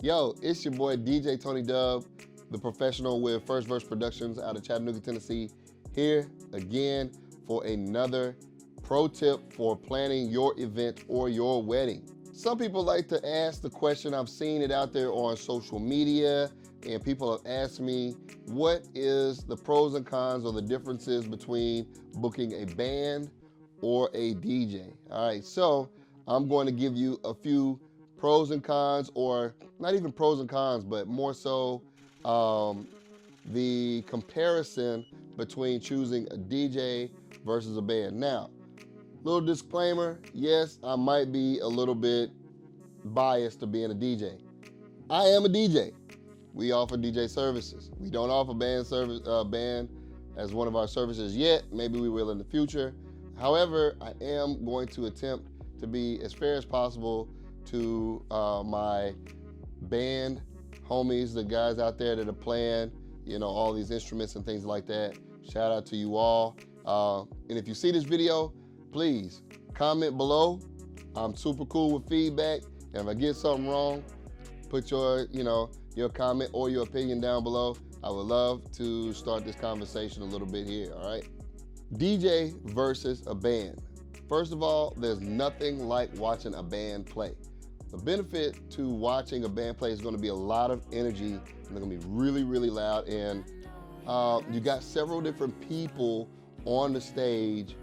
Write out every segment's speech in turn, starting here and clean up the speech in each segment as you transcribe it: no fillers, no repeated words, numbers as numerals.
Yo, it's your boy DJ Tony Dub, the professional with First Verse Productions out of Chattanooga, Tennessee, here again for another pro tip for planning your event or your wedding. Some people like to ask the question, I've seen it out there on social media, and people have asked me, what is the pros and cons or the differences between booking a band or a DJ? All right, so I'm going to give you a few pros and cons, or not even pros and cons, but more so um, the comparison between choosing a DJ versus a band. Now, little disclaimer, yes, I might be a little bit biased to being a DJ. I am a DJ. We offer DJ services. We don't offer band as one of our services yet. Maybe we will in the future. However, I am going to attempt to be as fair as possible to my band homies, the guys out there that are playing, all these instruments and things like that. Shout out to you all. And if you see this video, please comment below. I'm super cool with feedback. And if I get something wrong, put your comment or your opinion down below. I would love to start this conversation a little bit here, all right? DJ versus a band. First of all, there's nothing like watching a band play. The benefit to watching a band play is going to be a lot of energy, and they're going to be really, really loud. And you got several different people on the stage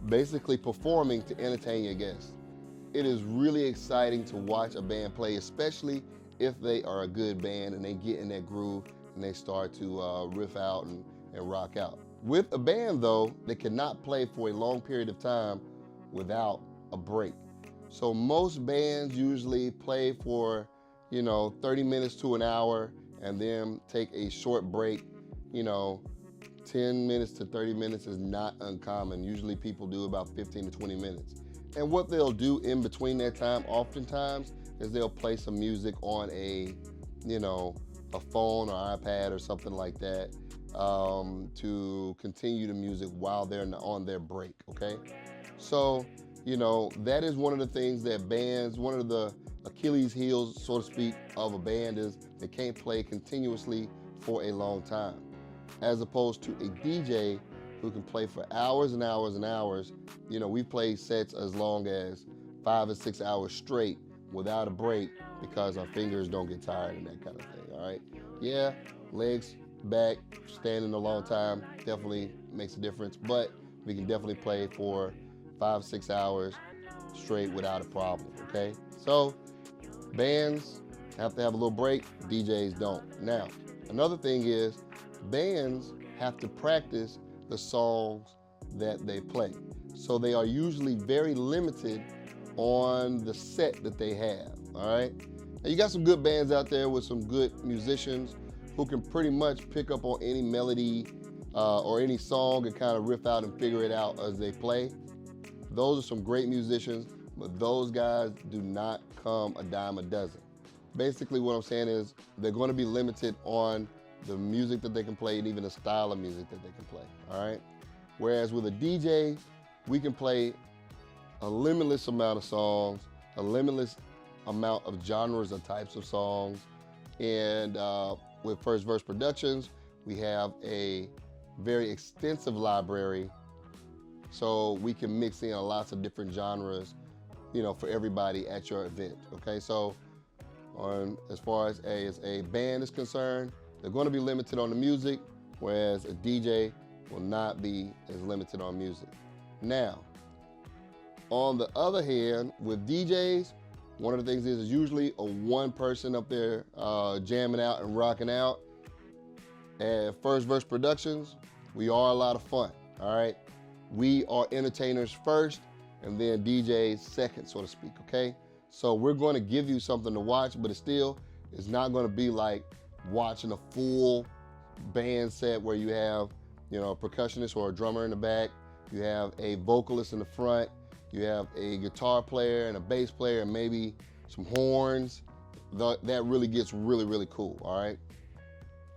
basically performing to entertain your guests. It is really exciting to watch a band play, especially if they are a good band and they get in that groove and they start to riff out and rock out. With a band though, they cannot play for a long period of time without a break. So most bands usually play for, 30 minutes to an hour and then take a short break. 10 minutes to 30 minutes is not uncommon. Usually people do about 15 to 20 minutes. And what they'll do in between that time oftentimes is they'll play some music on a phone or iPad or something like that to continue the music while they're on their break, okay? So, that is one of the things that bands, one of the Achilles heels, so to speak, of a band is they can't play continuously for a long time, as opposed to a DJ who can play for hours and hours and hours. We play sets as long as 5 or 6 hours straight without a break because our fingers don't get tired and that kind of thing, all right? Yeah, legs, back, standing a long time definitely makes a difference, but we can definitely play for 5, 6 hours straight without a problem, okay? So bands have to have a little break, DJs don't. Now, another thing is bands have to practice the songs that they play. So they are usually very limited on the set that they have, all right? Now you got some good bands out there with some good musicians who can pretty much pick up on any melody or any song and kind of riff out and figure it out as they play. Those are some great musicians, but those guys do not come a dime a dozen. Basically what I'm saying is they're going to be limited on the music that they can play and even the style of music that they can play, all right? Whereas with a DJ, we can play a limitless amount of songs, a limitless amount of genres or types of songs. And with First Verse Productions, we have a very extensive library, so we can mix in lots of different genres, for everybody at your event, okay? So as far as a band is concerned, they're going to be limited on the music, whereas a DJ will not be as limited on music. Now, on the other hand, with DJs, one of the things is usually a one person up there jamming out and rocking out. At First Verse Productions, we are a lot of fun, all right? We are entertainers first and then DJs second, so to speak, okay? So we're going to give you something to watch, but it's not going to be like watching a full band set where you have, a percussionist or a drummer in the back, you have a vocalist in the front, you have a guitar player and a bass player and maybe some horns. That really gets really, really cool, all right?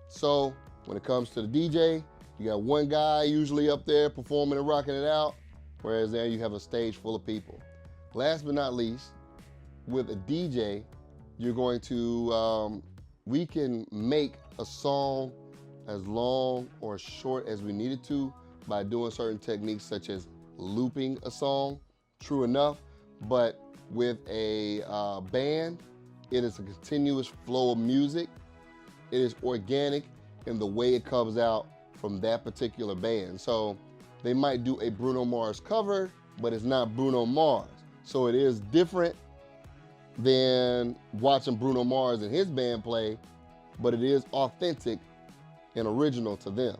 So when it comes to the DJ, you got one guy usually up there performing and rocking it out, whereas there you have a stage full of people. Last but not least, with a DJ, You're going to, we can make a song as long or short as we need it to by doing certain techniques such as looping a song, true enough, but with a band, it is a continuous flow of music. It is organic in the way it comes out from that particular band. So they might do a Bruno Mars cover, but it's not Bruno Mars. So it is different than watching Bruno Mars and his band play, but it is authentic and original to them.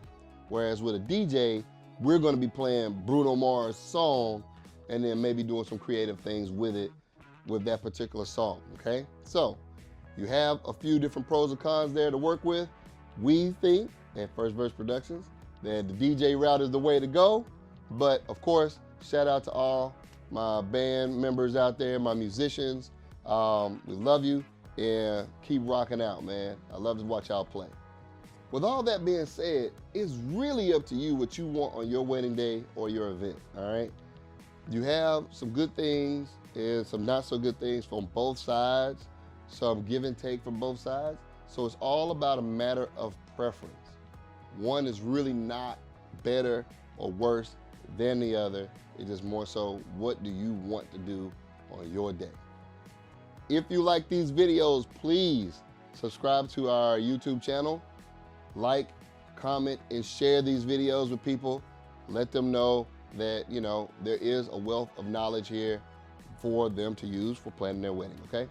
Whereas with a DJ, we're gonna be playing Bruno Mars' song and then maybe doing some creative things with it, with that particular song, okay? So you have a few different pros and cons there to work with. We think at First Verse Productions that the DJ route is the way to go. But of course, shout out to all my band members out there, my musicians. We love you and keep rocking out, man. I love to watch y'all play. With all that being said, it's really up to you what you want on your wedding day or your event, all right? You have some good things and some not so good things from both sides, some give and take from both sides. So it's all about a matter of preference. One is really not better or worse than the other. It's just more so, what do you want to do on your day? If you like these videos, please subscribe to our YouTube channel, like, comment, and share these videos with people. Let them know that, you know, there is a wealth of knowledge here for them to use for planning their wedding, okay?